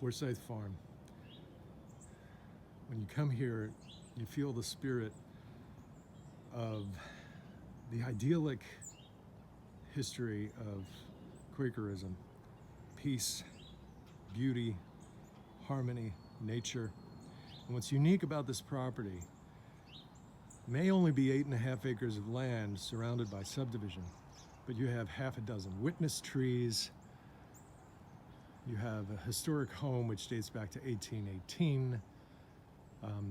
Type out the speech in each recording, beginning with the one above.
Forsythe Farm. When you come here, you feel the spirit of the idyllic history of Quakerism. Peace, beauty, harmony, nature. And what's unique about this property may only be 8.5 acres of land surrounded by subdivision, but you have half a dozen witness trees. You have a historic home which dates back to 1818.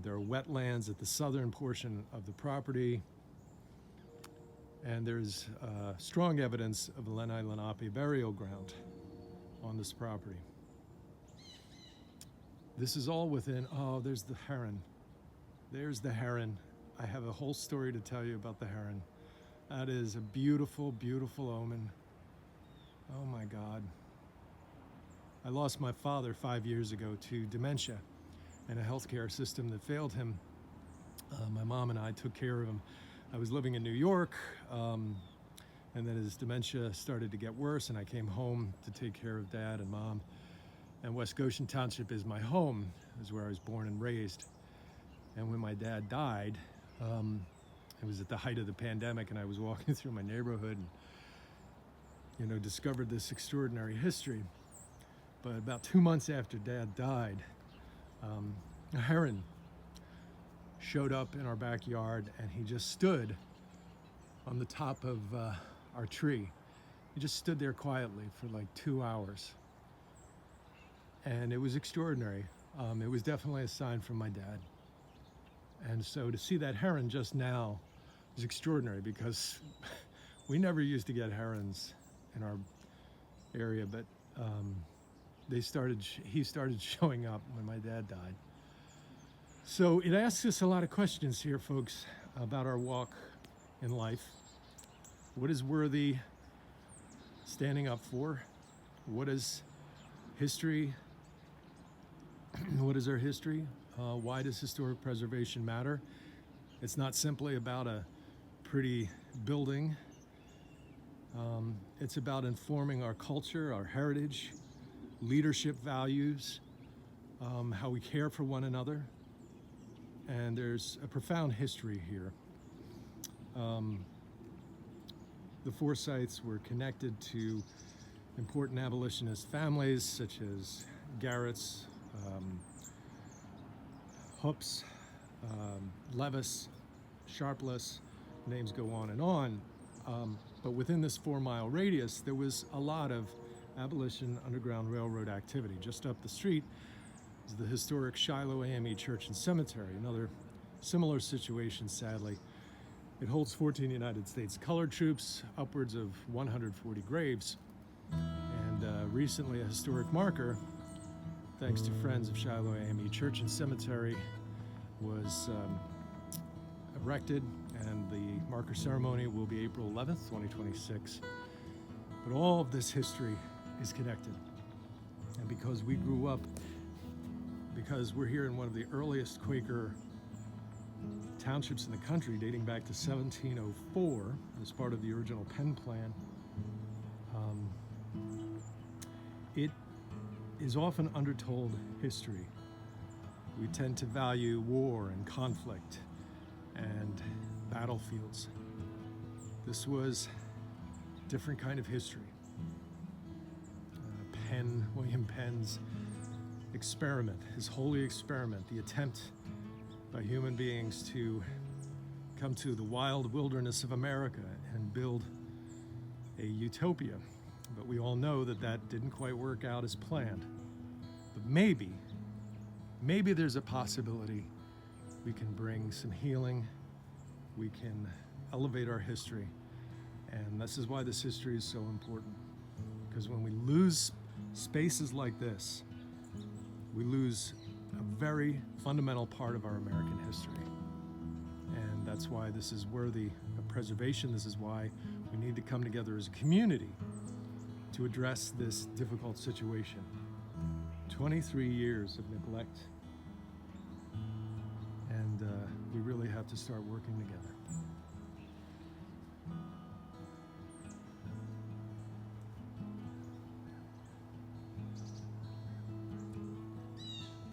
There are wetlands at the southern portion of the property, and there's strong evidence of a Lenni Lenape burial ground on this property. This is all within, oh, there's the heron. There's the heron. I have a whole story to tell you about the heron. That is a beautiful, beautiful omen. Oh my God. I lost my father 5 years ago to dementia and a healthcare system that failed him. My mom and I took care of him. I was living in New York, and then his dementia started to get worse, and I came home to take care of Dad and Mom. And West Goshen Township is my home, is where I was born and raised. And when my dad died, it was at the height of the pandemic, and I was walking through my neighborhood and, discovered this extraordinary history. But about 2 months after Dad died, a heron showed up in our backyard, and he just stood on the top of our tree. He just stood there quietly for like 2 hours. And it was extraordinary. It was definitely a sign from my dad. And so to see that heron just now is extraordinary, because we never used to get herons in our area, but he started showing up when my dad died. So it asks us a lot of questions here, folks, about our walk in life. What is worthy standing up for? What is history? What is our history? Why does historic preservation matter? It's not simply about a pretty building. It's about informing our culture, our heritage, leadership values, how we care for one another. And there's a profound history here. The Forsythes were connected to important abolitionist families such as Garrett's, Hoops, Levis, Sharpless, names go on and on. But within this 4-mile radius, there was a lot of abolition Underground Railroad activity. Just up the street is the historic Shiloh AME Church and Cemetery, another similar situation, sadly. It holds 14 United States colored troops, upwards of 140 graves, and recently a historic marker, thanks to friends of Shiloh AME Church and Cemetery, was erected, and the marker ceremony will be April 11th, 2026. But all of this history is connected. And because we grew up, because we're here in one of the earliest Quaker townships in the country, dating back to 1704, as part of the original Penn Plan, it is often undertold history. We tend to value war and conflict and battlefields. This was a different kind of history. William Penn's experiment, his holy experiment, the attempt by human beings to come to the wild wilderness of America and build a utopia. But we all know that that didn't quite work out as planned. But maybe there's a possibility we can bring some healing, we can elevate our history. And this is why this history is so important. Because when we lose spaces like this, we lose a very fundamental part of our American history. And that's why this is worthy of preservation. This is why we need to come together as a community to address this difficult situation. 23 years of neglect, and we really have to start working together.